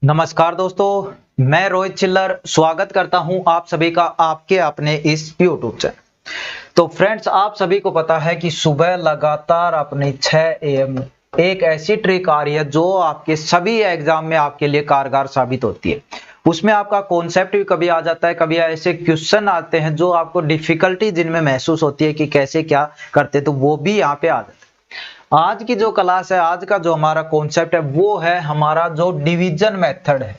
नमस्कार दोस्तों, मैं रोहित चिल्लर स्वागत करता हूं आप सभी का आपके अपने इस YouTube चैनल। तो फ्रेंड्स, आप सभी को पता है कि सुबह लगातार अपनी 6 AM एक ऐसी ट्रिक आ रही है जो आपके सभी एग्जाम में आपके लिए कारगर साबित होती है। उसमें आपका कॉन्सेप्ट भी कभी आ जाता है, कभी ऐसे क्वेश्चन आते हैं जो आपको डिफिकल्टी जिनमें महसूस होती है कि कैसे क्या करते, तो वो भी यहाँ पे आ जाते हैं। आज की जो क्लास है, आज का जो हमारा कॉन्सेप्ट है वो है हमारा जो डिवीजन मेथड है।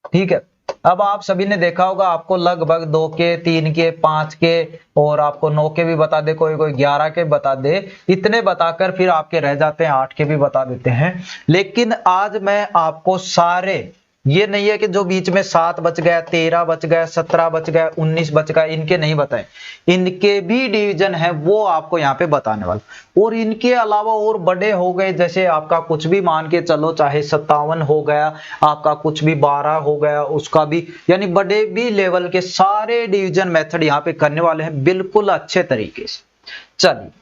ठीक है, अब आप सभी ने देखा होगा, आपको लगभग 2 के 3 के 5 के और आपको 9 के भी बता दे, कोई कोई 11 के बता दे, इतने बताकर फिर आपके रह जाते हैं 8 के भी बता देते हैं। लेकिन आज मैं आपको सारे, ये नहीं है कि जो बीच में 7 बच गया, 13 बच गया, 17 बच गया, 19 बच गया, इनके नहीं बताए, इनके भी डिवीजन है वो आपको यहाँ पे बताने वाला। और इनके अलावा और बड़े हो गए, जैसे आपका कुछ भी मान के चलो, चाहे 57 हो गया, आपका कुछ भी 12 हो गया, उसका भी, यानी बड़े भी लेवल के सारे डिवीजन मेथड यहाँ पे करने वाले हैं बिल्कुल अच्छे तरीके से। चलिए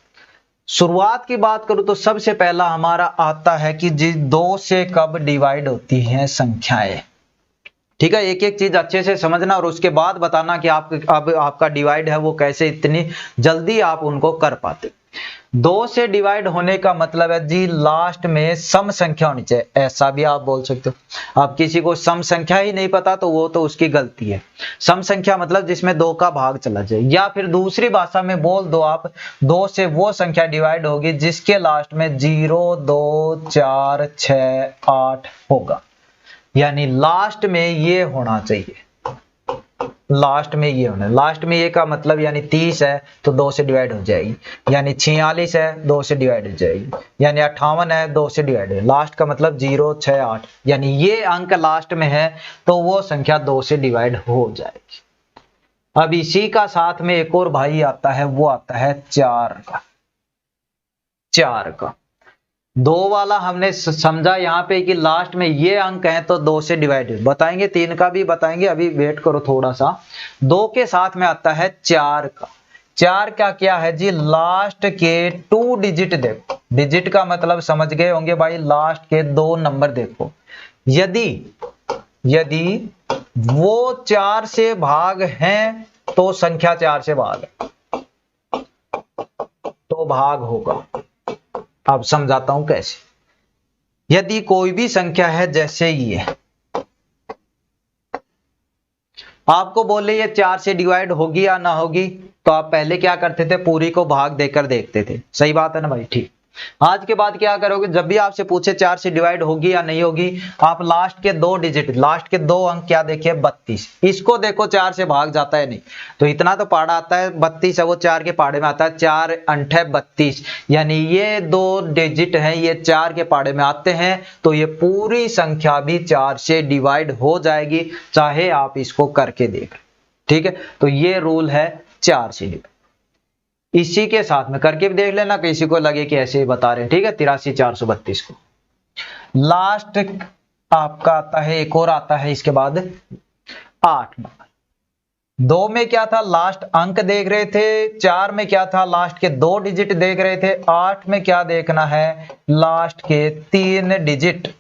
शुरुआत की बात करूं तो सबसे पहला हमारा आता है कि जी 2 से कब डिवाइड होती हैं संख्याएं। ठीक है, एक एक चीज अच्छे से समझना और उसके बाद बताना कि आप अब आपका डिवाइड है वो कैसे इतनी जल्दी आप उनको कर पाते। 2 से डिवाइड होने का मतलब है जी लास्ट में सम संख्या होनी चाहिए, ऐसा भी आप बोल सकते हो। अब किसी को सम संख्या ही नहीं पता तो वो तो उसकी गलती है। सम संख्या मतलब जिसमें 2 का भाग चला जाए, या फिर दूसरी भाषा में बोल दो आप, 2 से वो संख्या डिवाइड होगी जिसके लास्ट में 0, 2, 4, 6, 8 होगा, यानी लास्ट में ये होना चाहिए। लास्ट में ये होना, लास्ट में ये का मतलब यानी 30 है तो 2 से डिवाइड हो जाएगी, यानी 46 है 2 से डिवाइड हो जाएगी, यानी 58 है 2 से डिवाइड है। लास्ट का मतलब 0, 6, 8, यानी ये अंक लास्ट में है तो वो संख्या 2 से डिवाइड हो जाएगी। अब इसी का साथ में एक और भाई आता है, वो आता है 4 का। 4 का 2 वाला हमने समझा यहाँ पे कि लास्ट में ये अंक है तो 2 से डिवाइड बताएंगे, 3 का भी बताएंगे, अभी वेट करो थोड़ा सा। 2 के साथ में आता है 4 का। 4 का क्या है जी, लास्ट के 2 डिजिट देखो, डिजिट का मतलब समझ गए होंगे भाई, लास्ट के 2 नंबर देखो। यदि वो 4 से भाग हैं तो संख्या 4 से भाग है तो भाग होगा। अब समझाता हूं कैसे। यदि कोई भी संख्या है, जैसे ये आपको बोले ये 4 से डिवाइड होगी या ना होगी, तो आप पहले क्या करते थे, पूरी को भाग देकर देखते थे। सही बात है ना भाई? ठीक। आज के बाद क्या करोगे, जब भी आपसे पूछे 4 से डिवाइड होगी या नहीं होगी, आप लास्ट के 2 डिजिट, लास्ट के 2 अंक क्या देखिए, 32, इसको देखो 4 से भाग जाता है नहीं, तो इतना तो पाड़ा आता है 32 है, वो 4 के पाड़े में आता है, 4 अंठे 32, यानी ये 2 डिजिट हैं, ये 4 के पाड़े में आते हैं, तो ये पूरी संख्या भी 4 से डिवाइड हो जाएगी, चाहे आप इसको करके देख। ठीक है, तो ये रूल है 4 से डिवाइड। इसी के साथ में करके भी देख लेना, किसी को लगे कि ऐसे ही बता रहे हैं। ठीक है, 83 432 को लास्ट आपका आता है, एक और आता है इसके बाद 8 नंबर। 2 में क्या था, लास्ट अंक देख रहे थे, 4 में क्या था, लास्ट के 2 डिजिट देख रहे थे, 8 में क्या देखना है, लास्ट के 3 डिजिट,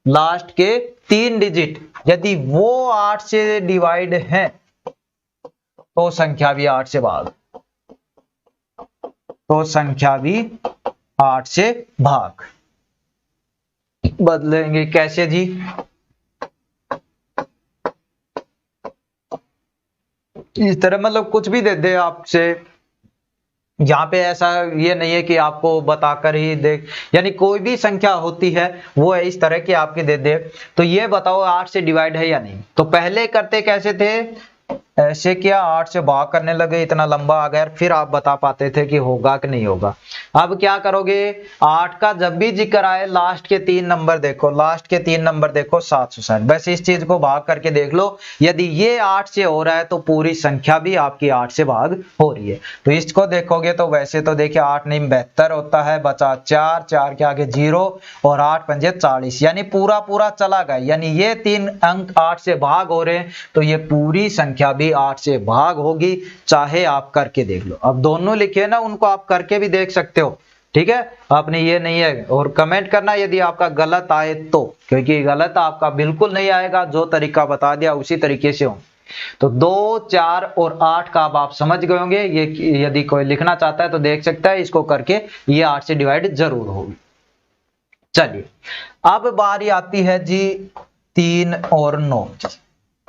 लास्ट के 3 डिजिट। यदि वो 8 से डिवाइड है तो संख्या भी 8 से भाग, तो संख्या भी 8 से भाग। बदलेंगे कैसे जी, इस तरह, मतलब कुछ भी दे दे आपसे, यहाँ पे ऐसा ये नहीं है कि आपको बताकर ही देख, यानी कोई भी संख्या होती है वो है इस तरह की आपके दे दे, तो ये बताओ 8 से डिवाइड है या नहीं। तो पहले करते कैसे थे, ऐसे किया, 8 से भाग करने लगे, इतना लंबा आ गया, फिर आप बता पाते थे कि होगा कि नहीं होगा। अब क्या करोगे, 8 का जब भी जिक्र आए, लास्ट के 3 नंबर देखो, लास्ट के 3 नंबर देखो, 760, बस इस चीज को भाग करके देख लो। यदि ये 8 से हो रहा है तो पूरी संख्या भी आपकी 8 से भाग हो रही है। तो इसको देखोगे तो वैसे तो देखिए 8 नहीं 72 होता है, बचा 4, 4 के आगे 0 और 8 पंजे 40, यानी पूरा पूरा चला गया, यानी ये 3 अंक 8 से भाग हो रहे हैं, तो ये पूरी संख्या भी 8 से भाग होगी, चाहे आप करके देख लो। अब दोनों लिखे ना, उनको आप करके भी देख सकते हो। ठीक है, आपने ये नहीं है, और कमेंट करना यदि आपका गलत आए तो, क्योंकि गलत आपका बिल्कुल नहीं आएगा, जो तरीका बता दिया उसी तरीके से हो। तो 2, 4 और 8 का अब आप समझ गए होंगे। ये यदि कोई लिखना चाहता है तो देख सकता है, इसको करके ये 8 से डिवाइड जरूर होगी। चलिए अब बारी आती है जी 3 और 9।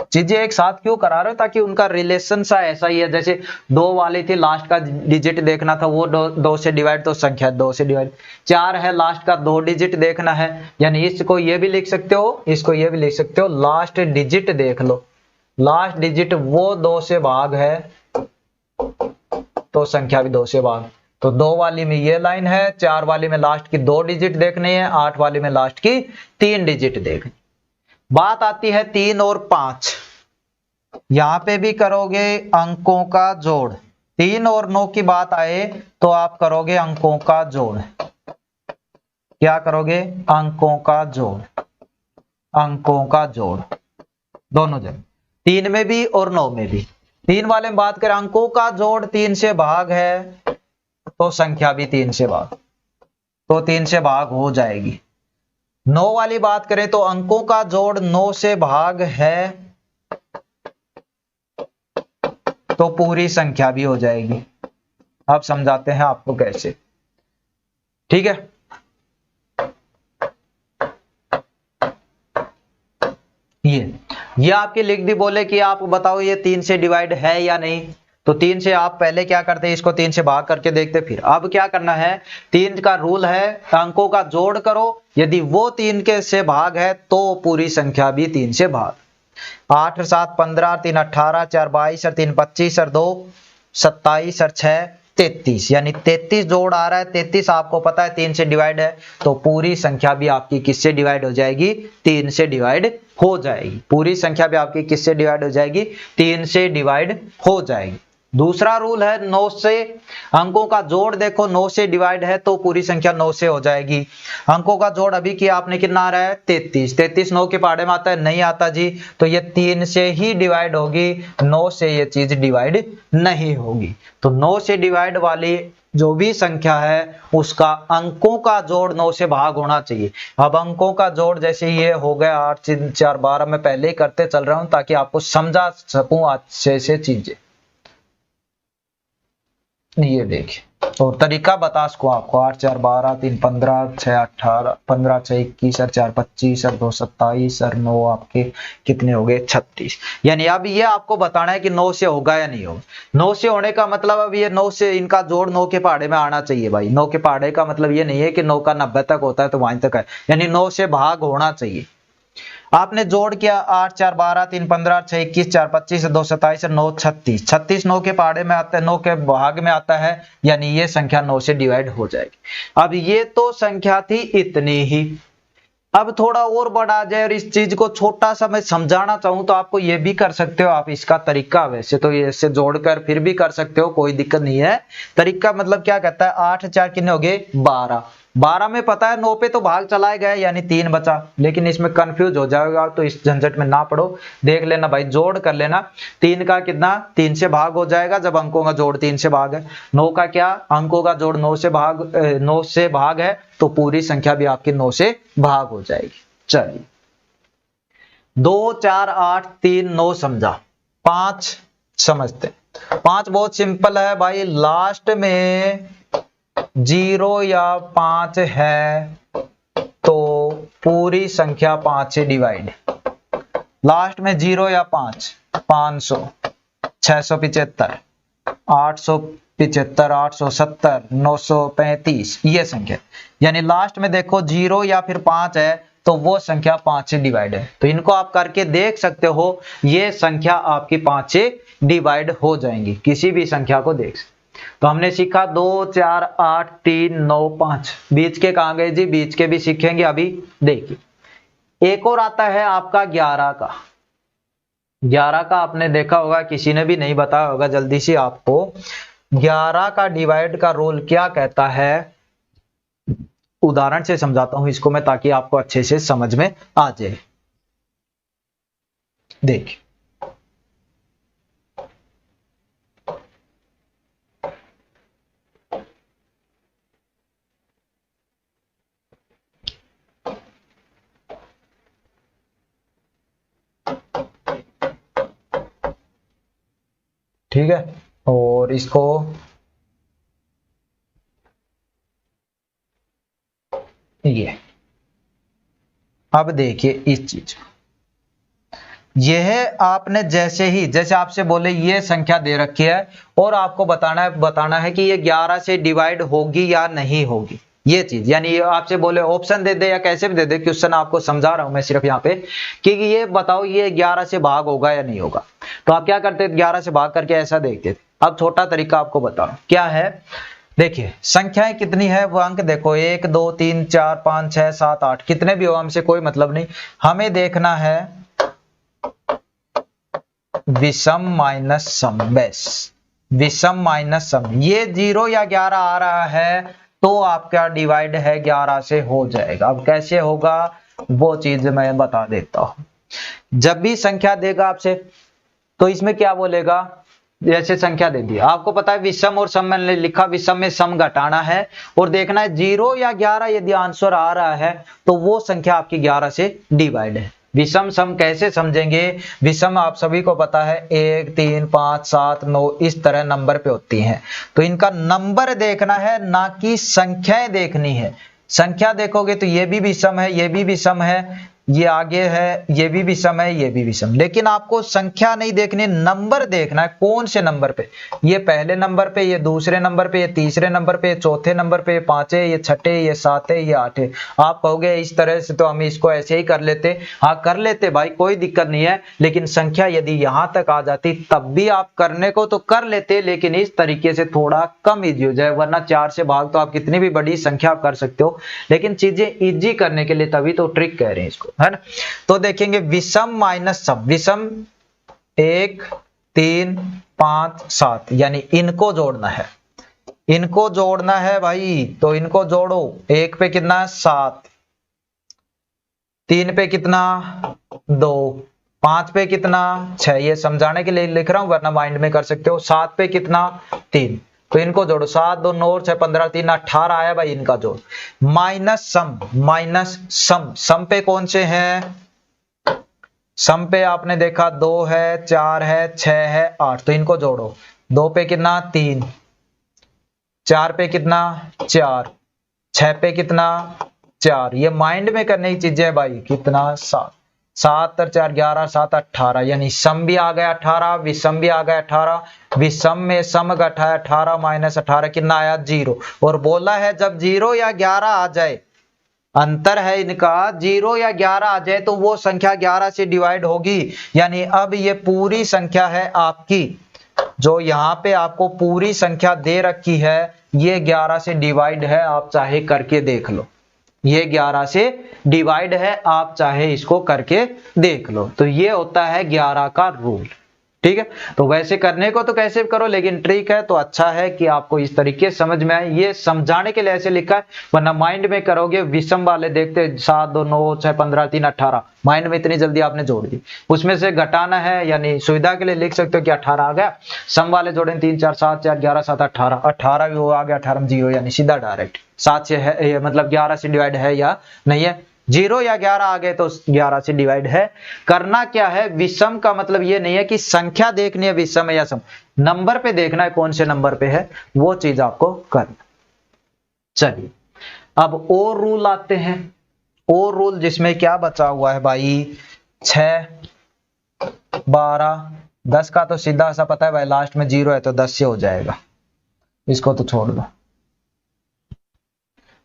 चीजें एक साथ क्यों करा रहे हो, ताकि उनका रिलेशन सा ऐसा ही है। जैसे 2 वाली थी, लास्ट का डिजिट देखना था, वो 2 से डिवाइड, तो संख्या 2 से डिवाइड। 4 है, लास्ट का 2 डिजिट देखना है, यानी इसको ये भी लिख सकते हो, इसको ये भी लिख सकते हो, लास्ट डिजिट देख लो, लास्ट डिजिट वो 2 से भाग है तो संख्या भी 2 से भाग। तो 2 वाली में ये लाइन है, 4 वाली में लास्ट की 2 डिजिट देखनी है, 8 वाली में लास्ट की 3 डिजिट देखनी। बात आती है 3 और 5। यहां पे भी करोगे अंकों का जोड़। 3 और 9 की बात आए तो आप करोगे अंकों का जोड़। क्या करोगे? अंकों का जोड़, अंकों का जोड़ दोनों जगह, 3 में भी और 9 में भी। 3 वाले में बात करें, अंकों का जोड़ 3 से भाग है तो संख्या भी 3 से भाग, तो 3 से भाग हो जाएगी। 9 वाली बात करें तो अंकों का जोड़ 9 से भाग है तो पूरी संख्या भी हो जाएगी। अब समझाते हैं आपको कैसे, ठीक है। ये आपकी लिख दी, बोले कि आप बताओ ये 3 से डिवाइड है या नहीं। तो 3 से आप पहले क्या करते हैं, इसको 3 से भाग करके देखते। फिर अब क्या करना है, 3 का रूल है अंकों का जोड़ करो, यदि वो 3 के से भाग है तो पूरी संख्या भी 3 से भाग। 8 और 7 15, 3 18, 4 22 और 3 25 और 2 27 और 6 33, यानी 33 जोड़ आ रहा है। 33 आपको पता है 3 से डिवाइड है, तो पूरी संख्या भी आपकी किससे डिवाइड हो जाएगी? 3 से डिवाइड हो जाएगी। पूरी संख्या भी आपकी किससे डिवाइड हो जाएगी? 3 से डिवाइड हो जाएगी। दूसरा रूल है 9 से, अंकों का जोड़ देखो 9 से डिवाइड है तो पूरी संख्या 9 से हो जाएगी। अंकों का जोड़ अभी किया आपने, कितना आ रहा है? 33। 33 9 के पहाड़े में आता है? नहीं आता जी, तो ये 3 से ही डिवाइड होगी, 9 से ये चीज डिवाइड नहीं होगी। तो 9 से डिवाइड वाली जो भी संख्या है उसका अंकों का जोड़ 9 से भाग होना चाहिए। अब अंकों का जोड़ जैसे ये हो गया 8 3 4 12, मैं पहले ही करते चल रहा हूं ताकि आपको समझा सकूं अच्छे से चीजें। ये देखिए, और तरीका बता सकूं आपको, 8 4 12, 3 15, 6 18, 15 6 21 और 4 25 और 2 27 और 9 आपके कितने हो गए? 36। यानी अब ये आपको बताना है कि 9 से होगा या नहीं होगा। 9 से होने का मतलब अब ये 9 से इनका जोड़ 9 के पहाड़े में आना चाहिए भाई। 9 के पहाड़े का मतलब ये नहीं है कि 9 का 90 तक होता है तो वहीं तक है, यानी 9 से भाग होना चाहिए। आपने जोड़ किया 8 4 12, 3 15, 6 21, 4 25, 2 27 और 9 36। 36 9 के पहाड़े में आता है, 9 के भाग में आता है, यानी ये संख्या 9 से डिवाइड हो जाएगी। अब ये तो संख्या थी इतनी ही। अब थोड़ा और बढ़ा जाए और इस चीज को छोटा सा मैं समझाना चाहूं तो आपको ये भी कर सकते हो आप इसका तरीका। वैसे तो ये इससे जोड़कर फिर भी कर सकते हो, कोई दिक्कत नहीं है। तरीका मतलब क्या कहता है, 8 4 कितने हो गए? 12। 12 में पता है 9 पे तो भाग चलाए गए, यानी 3 बचा, लेकिन इसमें कंफ्यूज हो जाएगा तो इस झंझट में ना पड़ो, देख लेना भाई, जोड़ कर लेना। 3 का कितना? 3 से भाग हो जाएगा जब अंकों का जोड़ 3 से भाग है। 9 का क्या? अंकों का जोड़ 9 से भाग है तो पूरी संख्या भी आपकी 9 से भाग हो जाएगी। चलिए 2 4 8 3 9 समझा। 5 समझते। 5 बहुत सिंपल है भाई, लास्ट में 0 या 5 है तो पूरी संख्या 5 से डिवाइड। लास्ट में 0 या 5, 500, 675, 875, 870, 935, ये संख्या, यानी लास्ट में देखो 0 या फिर 5 है तो वो संख्या 5 से डिवाइड है। तो इनको आप करके देख सकते हो, ये संख्या आपकी 5 से डिवाइड हो जाएंगी, किसी भी संख्या को देख। तो हमने सीखा 2 4 8 3 9 5। बीच के कहां गए जी? बीच के भी सीखेंगे अभी। देखिए एक और आता है आपका 11 का। 11 का आपने देखा होगा, किसी ने भी नहीं बताया होगा, जल्दी से आपको 11 का डिवाइड का रूल क्या कहता है, उदाहरण से समझाता हूं इसको मैं ताकि आपको अच्छे से समझ में आ जाए। देखिए ठीक है, और इसको ये, अब देखिए इस चीज, यह आपने जैसे आपसे बोले ये संख्या दे रखी है और आपको बताना है कि ये 11 से डिवाइड होगी या नहीं होगी, ये चीज, यानी आपसे बोले ऑप्शन दे दे या कैसे भी दे दे, क्वेश्चन आपको समझा रहा हूं मैं सिर्फ यहाँ पे कि ये बताओ ये 11 से भाग होगा या नहीं होगा। तो आप क्या करते थे, 11 से भाग करके ऐसा देखते थे। अब छोटा तरीका आपको बताओ क्या है, देखिए संख्याएं कितनी है वो अंक देखो, 1 2 3 4 5 6 7 8, कितने भी हो हमसे कोई मतलब नहीं, हमें देखना है विषम माइनस सम, बेस विषम माइनस सम। ये 0 या 11 आ रहा है तो आपका डिवाइड है 11 से हो जाएगा। अब कैसे होगा वो चीज मैं बता देता हूं। जब भी संख्या देगा आपसे तो इसमें क्या बोलेगा, जैसे संख्या दे दी, आपको पता है विषम और सम, मैंने लिखा विषम में सम घटाना है और देखना है 0 या 11 यदि आंसर आ रहा है तो वो संख्या आपकी 11 से डिवाइड है। विषम सम कैसे समझेंगे, विषम आप सभी को पता है 1 3 5 7 9 इस तरह नंबर पे होती हैं, तो इनका नंबर देखना है ना कि संख्याएं देखनी है। संख्या देखोगे तो ये भी विषम है, ये भी विषम है, ये आगे है, ये भी विषम है, ये भी विषम, लेकिन आपको संख्या नहीं देखनी, नंबर देखना है कौन से नंबर पे, ये पहले नंबर पे, ये दूसरे नंबर पे, ये तीसरे नंबर पे, ये चौथे नंबर पे, ये पांचवे, ये छठे, ये सातवें, ये आठवें। आप कहोगे इस तरह से तो हम इसको ऐसे ही कर लेते, हाँ कर लेते भाई, कोई दिक्कत नहीं है, लेकिन संख्या यदि यहां तक आ जाती तब भी आप करने को तो कर लेते, लेकिन इस तरीके से थोड़ा कम इजी हो जाए, वरना 4 से भाग तो आप कितनी भी बड़ी संख्या कर सकते हो, लेकिन चीजें इजी करने के लिए तभी तो ट्रिक कह रहे हैं इसको, है ना। तो देखेंगे विषम माइनस सम, विषम 1 3 5 7, यानी इनको जोड़ना है, इनको जोड़ना है भाई, तो इनको जोड़ो, 1 पे कितना 7, 3 पे कितना 2, 5 पे कितना 6, ये समझाने के लिए लिख रहा हूं वरना माइंड में कर सकते हो, 7 पे कितना 3, तो इनको जोड़ो, 7 2 9 6 15 3 18 आया भाई, इनका जोड़। माइनस सम, माइनस सम, सम पे कौन से हैं, सम पे आपने देखा 2 है 4 है 6 है 8, तो इनको जोड़ो, 2 पे कितना 3, 4 पे कितना 4, 6 पे कितना 4, ये माइंड में करने की चीजें है भाई, कितना 7, 7 और 4 11 7 18, यानी सम भी आ गया 18, विषम भी आ गया 18, विषम में सम घटा 18 माइनस 18 कितना आया 0, और बोला है जब 0 या 11 आ जाए, अंतर है इनका, 0 या 11 आ जाए तो वो संख्या 11 से डिवाइड होगी, यानी अब ये पूरी संख्या है आपकी, जो यहाँ पे आपको पूरी संख्या दे रखी है ये 11 से डिवाइड है, आप चाहे करके देख लो, ये 11 से डिवाइड है, आप चाहे इसको करके देख लो। तो ये होता है 11 का रूल, ठीक है। तो वैसे करने को तो कैसे करो, लेकिन ट्रिक है तो अच्छा है कि आपको इस तरीके से समझ में आए, ये समझाने के लिए ऐसे लिखा है, वरना माइंड में करोगे विषम वाले देखते 7 2 9 6 15 3 18, माइंड में इतनी जल्दी आपने जोड़ दी, उसमें से घटाना है, यानी सुविधा के लिए लिख सकते हो कि 18 आ गया, सम वाले जोड़े 3 4 7 4 11 7 18, 18 भी वो आ गया, 18 में 0, यानी सीधा डायरेक्ट 7 से है, मतलब 11 से डिवाइड है या नहीं है, 0 या 11 आ गए तो 11 से डिवाइड है। करना क्या है, विषम का मतलब ये नहीं है कि संख्या देखनी है विषम है या सम, नंबर पे देखना है कौन से नंबर पे है, वो चीज आपको करना। चलिए अब और रूल आते हैं, और रूल जिसमें क्या बचा हुआ है भाई, 6 12 10 का तो सीधा सा पता है भाई, लास्ट में 0 है तो 10 से हो जाएगा, इसको तो छोड़ दो,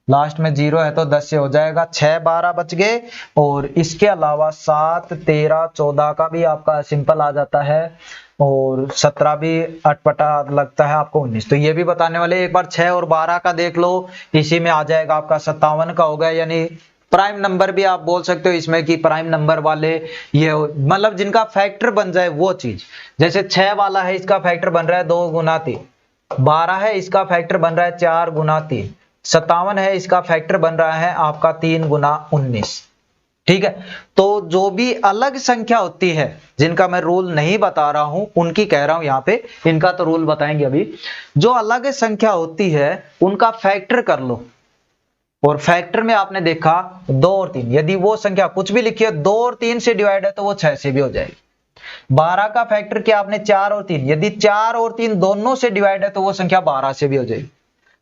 लास्ट में 0 है तो 10 से हो जाएगा, 6 12 बच गए, और इसके अलावा 7 13 14 का भी आपका सिंपल आ जाता है, और 17 भी अटपटा लगता है आपको 19, तो ये भी बताने वाले, एक बार 6 और 12 का देख लो, इसी में आ जाएगा आपका 57 का हो गया, यानी प्राइम नंबर भी आप बोल सकते हो इसमें कि प्राइम नंबर वाले, ये मतलब जिनका फैक्टर बन जाए वो चीज, जैसे 6 वाला है इसका फैक्टर बन रहा है 2 गुना 3, 12 है इसका फैक्टर बन रहा है 4 गुना 3, 57 है इसका फैक्टर बन रहा है आपका 3 गुना 19, ठीक है। तो जो भी अलग संख्या होती है, जिनका मैं रूल नहीं बता रहा हूं उनकी कह रहा हूं यहाँ पे, इनका तो रूल बताएंगे अभी, जो अलग संख्या होती है उनका फैक्टर कर लो, और फैक्टर में आपने देखा 2 और 3, यदि वो संख्या कुछ भी लिखी है 2 और 3 से डिवाइड है तो वो 6 से भी हो जाएगी, 12 का फैक्टर क्या आपने 4 और 3, यदि 4 और 3 दोनों से डिवाइड है तो वो संख्या 12 से भी हो जाएगी।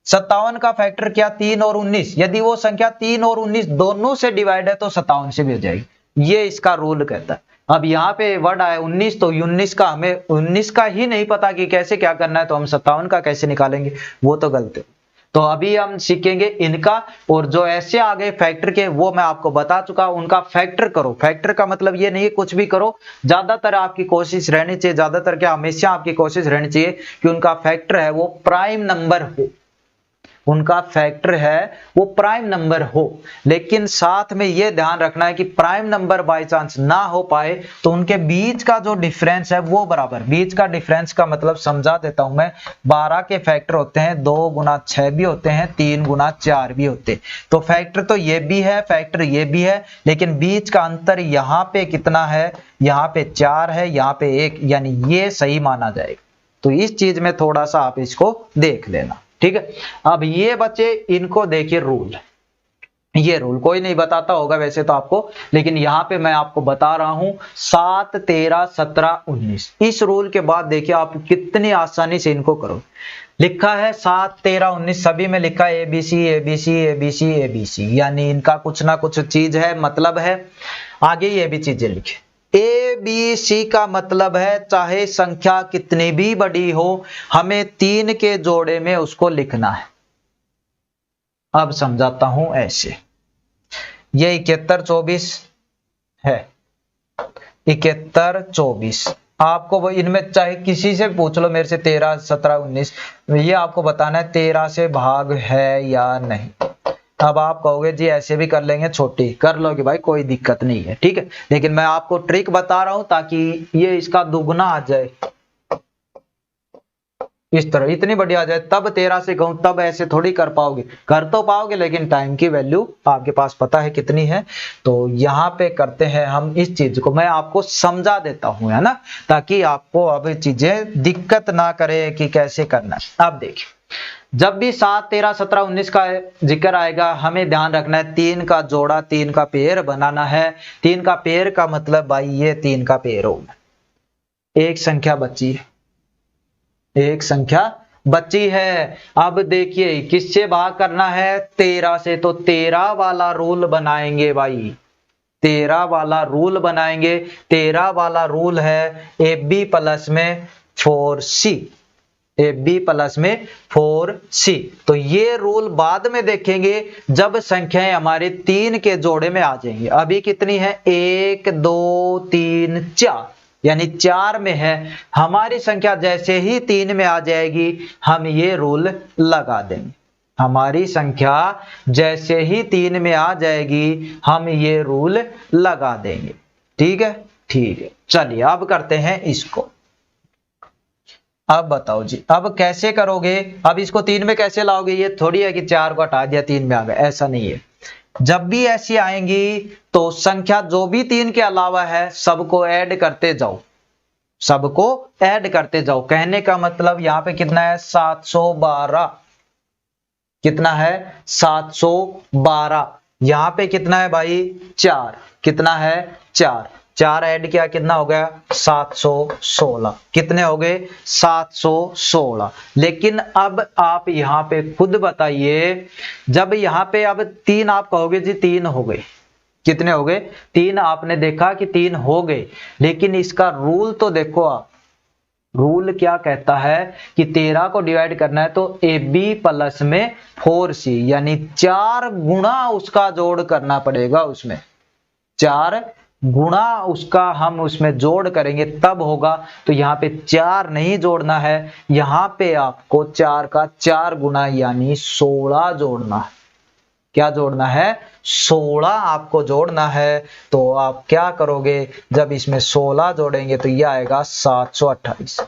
57 का फैक्टर क्या 3 और 19, यदि वो संख्या 3 और 19 दोनों से डिवाइड है तो 57 से भी हो जाएगी। ये इसका रूल कहता है। अब यहाँ पे वर्ड आया 19, तो 19 का हमें 19 का ही नहीं पता कि कैसे क्या करना है, तो हम 57 का कैसे निकालेंगे, वो तो गलत है। तो अभी हम सीखेंगे इनका, और जो ऐसे आ गए फैक्टर के वो मैं आपको बता चुका, उनका फैक्टर करो। फैक्टर का मतलब ये नहीं है कुछ भी करो, ज्यादातर आपकी कोशिश रहनी चाहिए, ज्यादातर क्या हमेशा आपकी कोशिश रहनी चाहिए कि उनका फैक्टर है वो प्राइम नंबर हो, उनका फैक्टर है वो प्राइम नंबर हो। लेकिन साथ में ये ध्यान रखना है कि प्राइम नंबर बाय चांस ना हो पाए तो उनके बीच का जो डिफरेंस है वो बराबर। बीच का डिफरेंस का मतलब समझा देता हूं मैं। 12 के फैक्टर होते हैं 2 गुना 6 भी होते हैं, 3 गुना 4 भी होते हैं। तो फैक्टर तो ये भी है, फैक्टर ये भी है, लेकिन बीच का अंतर यहाँ पे कितना है, यहाँ पे 4 है, यहाँ पे 1, यानी ये सही माना जाएगा। तो इस चीज में थोड़ा सा आप इसको देख लेना, ठीक है। अब ये बच्चे इनको देखिए रूल, ये रूल कोई नहीं बताता होगा वैसे तो आपको, लेकिन यहां पे मैं आपको बता रहा हूं 7, 13, 17, 19। इस रूल के बाद देखिए आप कितनी आसानी से इनको करो। लिखा है 7, 13, 19 सभी में लिखा है ABC ABC ABC ABC, यानी इनका कुछ ना कुछ चीज है, मतलब है। आगे ये भी चीजें लिखे। ABC का मतलब है चाहे संख्या कितनी भी बड़ी हो, हमें 3 के जोड़े में उसको लिखना है। अब समझाता हूं ऐसे। ये 71, 24 है, 71, 24। आपको वो इनमें चाहे किसी से पूछ लो मेरे से 13, 17, 19, ये आपको बताना है 13 से भाग है या नहीं। अब आप कहोगे जी ऐसे भी कर लेंगे, छोटी कर लोगे भाई, कोई दिक्कत नहीं है, ठीक है। लेकिन मैं आपको ट्रिक बता रहा हूं ताकि ये इसका दुगना आ जाए, इस तरह इतनी बड़ी आ जाए, तब 13 से कहूं, तब ऐसे थोड़ी कर पाओगे। कर तो पाओगे लेकिन टाइम की वैल्यू आपके पास पता है कितनी है। तो यहाँ पे करते हैं हम इस चीज को, मैं आपको समझा देता हूं, है ना, ताकि आपको अब चीजें दिक्कत ना करे कि कैसे करना है। अब देखिए, जब भी 7, 13, 17, 19 का जिक्र आएगा, हमें ध्यान रखना है 3 का जोड़ा, 3 का पेयर बनाना है। 3 का पेयर का मतलब भाई ये 3 का पेयर होगा। एक संख्या बची है, एक संख्या बची है। अब देखिए किससे भाग करना है, 13 से, तो 13 वाला रूल बनाएंगे भाई, 13 वाला रूल बनाएंगे। 13 वाला रूल है AB प्लस में 4C, AB प्लस में 4C। तो ये रूल बाद में देखेंगे जब संख्याएं हमारे 3 के जोड़े में आ जाएंगी। अभी कितनी है, 1, 2, 3, 4, यानी 4 में है। हमारी संख्या जैसे ही 3 में आ जाएगी हम ये रूल लगा देंगे। हमारी संख्या जैसे ही 3 में आ जाएगी हम ये रूल लगा देंगे, ठीक है, ठीक है। चलिए अब करते हैं इसको। अब बताओ जी, अब कैसे करोगे, अब इसको 3 में कैसे लाओगे। ये थोड़ी है कि 4 को हटा दिया 3 में आ गए, ऐसा नहीं है। जब भी ऐसी आएंगी तो संख्या जो भी 3 के अलावा है सबको ऐड करते जाओ, सबको ऐड करते जाओ। कहने का मतलब यहाँ पे कितना है, 712, कितना है 712। यहाँ पे कितना है भाई, 4, कितना है 4, 4 ऐड किया कितना हो गया 716, कितने हो गए 716। लेकिन अब आप यहाँ पे खुद बताइए, जब यहाँ पे अब 3 आप कहोगे जी 3 हो गए, कितने हो गए 3, आपने देखा कि 3 हो गए, लेकिन इसका रूल तो देखो आप, रूल क्या कहता है कि 13 को डिवाइड करना है तो AB प्लस में 4C, यानी 4 गुना उसका जोड़ करना पड़ेगा, उसमें 4 गुना उसका हम उसमें जोड़ करेंगे तब होगा। तो यहाँ पे 4 नहीं जोड़ना है, यहाँ पे आपको 4 का 4 गुना यानी 16 जोड़ना है। क्या जोड़ना है, 16 आपको जोड़ना है। तो आप क्या करोगे, जब इसमें 16 जोड़ेंगे तो यह आएगा 728।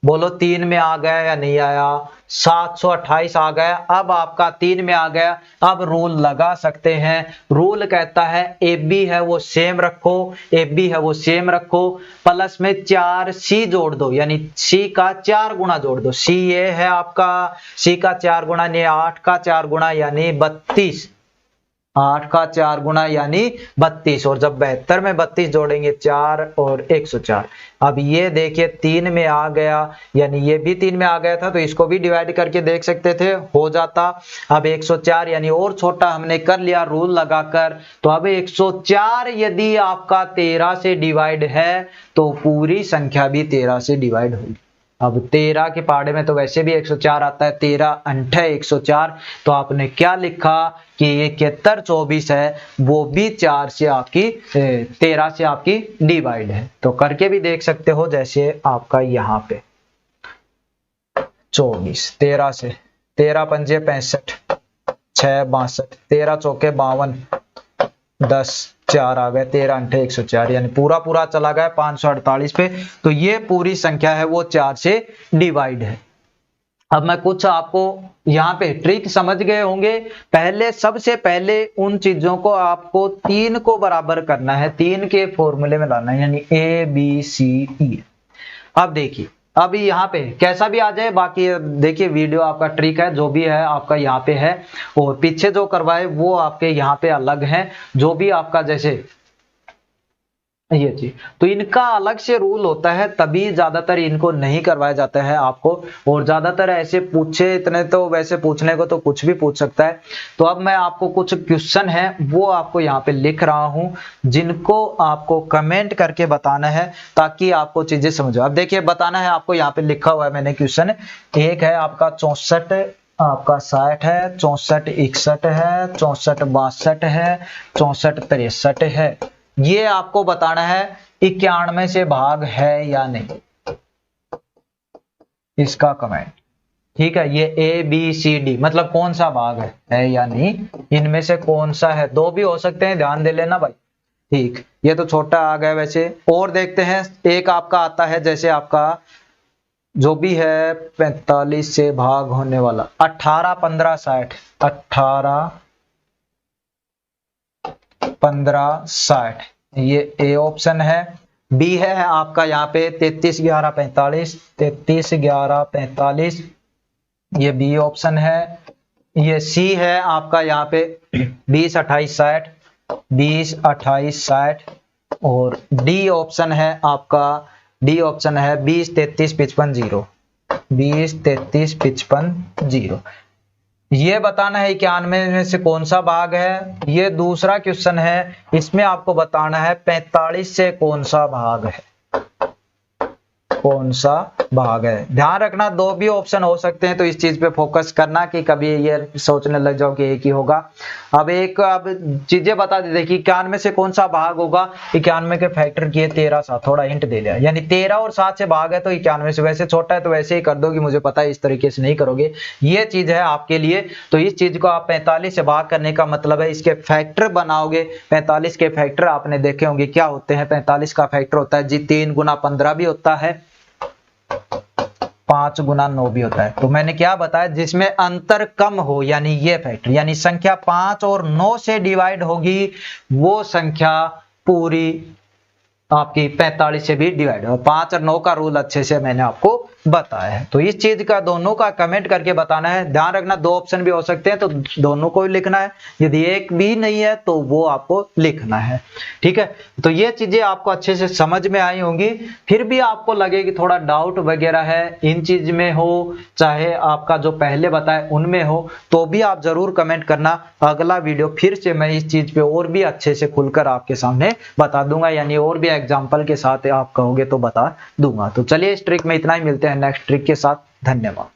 बोलो 3 में आ गया या नहीं आया, 728 आ गया। अब आपका 3 में आ गया, अब रूल लगा सकते हैं। रूल कहता है AB है वो सेम रखो, AB है वो सेम रखो, प्लस में 4C जोड़ दो, यानी C का 4 गुना जोड़ दो। C ये है आपका, C का 4 गुना यानी 8 का 4 गुना यानी 32, 8 का 4 गुना यानी 32, और जब 72 में 32 जोड़ेंगे 4 और 104। अब ये देखिए 3 में आ गया, यानी ये भी 3 में आ गया था, तो इसको भी डिवाइड करके देख सकते थे, हो जाता। अब 104 यानी और छोटा हमने कर लिया रूल लगाकर। तो अब 104 यदि आपका 13 से डिवाइड है तो पूरी संख्या भी 13 से डिवाइड होगी। अब 13 के पहाड़े में तो वैसे भी 104 आता है, 13 अंठ 104, तो आपने क्या लिखा कि 71 24 है, वो भी 4 से आपकी 13 से आपकी डिवाइड है। तो करके भी देख सकते हो, जैसे आपका यहाँ पे 24 13 से, 13 पंजे 65, 6 62, 13 चौके 52, 10 4 आ गए, 13 अंठे 104, यानी पूरा पूरा चला गया 548 पे। तो ये पूरी संख्या है वो 4 से डिवाइड है। अब मैं कुछ आपको यहाँ पे ट्रिक समझ गए होंगे। पहले सबसे पहले उन चीजों को आपको 3 को बराबर करना है, 3 के फॉर्मूले में लाना है, यानी ABCE। अब देखिए, अब यहाँ पे कैसा भी आ जाए, बाकी देखिए वीडियो आपका ट्रिक है, जो भी है आपका यहाँ पे है, और पीछे जो करवाए वो आपके यहाँ पे अलग है। जो भी आपका जैसे ये चीज, तो इनका अलग से रूल होता है, तभी ज्यादातर इनको नहीं करवाया जाता है आपको। और ज्यादातर ऐसे पूछे इतने, तो वैसे पूछने को तो कुछ भी पूछ सकता है। तो अब मैं आपको कुछ क्वेश्चन है वो आपको यहाँ पे लिख रहा हूं, जिनको आपको कमेंट करके बताना है ताकि आपको चीजें समझो। अब देखिए बताना है आपको, यहाँ पे लिखा हुआ है मैंने क्वेश्चन। एक है आपका 64, आपका 60 है, 64 61 है, 64 62 है, 64 63 है। ये आपको बताना है 91 से भाग है या नहीं, इसका कमेंट। ठीक है, ये ABCD मतलब कौन सा भाग है या नहीं, इनमें से कौन सा है। दो भी हो सकते हैं, ध्यान दे लेना भाई। ठीक, ये तो छोटा आ गया वैसे। और देखते हैं, एक आपका आता है जैसे आपका जो भी है 45 से भाग होने वाला 18 15 60, 18 15 60, ये A ऑप्शन है। B है आपका यहाँ पे 33 11 45, 33 11 45, ये B ऑप्शन है। ये C है आपका यहाँ पे 20 28 60, 20 28 60, और D ऑप्शन है आपका, D ऑप्शन है 20 33 55 0, 20 33 55 0। ये बताना है 91 में से कौन सा भाग है। ये दूसरा क्वेश्चन है, इसमें आपको बताना है 45 से कौन सा भाग है, कौन सा भाग है। ध्यान रखना, दो भी ऑप्शन हो सकते हैं, तो इस चीज पे फोकस करना कि कभी ये सोचने लग जाओ कि एक ही होगा। अब चीजें बता दी, देखिए 91 से कौन सा भाग होगा, 91 के फैक्टर किए 13 7, थोड़ा हिंट दे दिया, यानी 13 और 7 से भाग है तो 91 से। वैसे छोटा है तो वैसे ही कर दोगे, मुझे पता है इस तरीके से नहीं करोगे, ये चीज है आपके लिए। तो इस चीज को आप 45 से भाग करने का मतलब है इसके फैक्टर बनाओगे। 45 के फैक्टर आपने देखे होंगे क्या होते हैं। 45 का फैक्टर होता है जी 3 गुना 15 भी होता है, 5 गुना 9 भी होता है। तो मैंने क्या बताया, जिसमें अंतर कम हो, यानी ये फैक्टर, यानी संख्या 5 और 9 से डिवाइड होगी, वो संख्या पूरी आपकी 45 से भी डिवाइड हो। 5 और 9 का रूल अच्छे से मैंने आपको बताया है। तो इस चीज का दोनों का कमेंट करके बताना है। ध्यान रखना, दो ऑप्शन भी हो सकते हैं, तो दोनों को ही लिखना है। यदि एक भी नहीं है तो वो आपको लिखना है। ठीक है, तो ये चीजें आपको अच्छे से समझ में आई होंगी। फिर भी आपको लगे कि थोड़ा डाउट वगैरह है इन चीज में हो, चाहे आपका जो पहले बताए उनमें हो, तो भी आप जरूर कमेंट करना। अगला वीडियो फिर से मैं इस चीज पे और भी अच्छे से खुलकर आपके सामने बता दूंगा, यानी और भी एग्जाम्पल के साथ आप कहोगे तो बता दूंगा। तो चलिए, इस ट्रिक में इतना ही, मिलते हैं नेक्स्ट ट्रिक के साथ। धन्यवाद।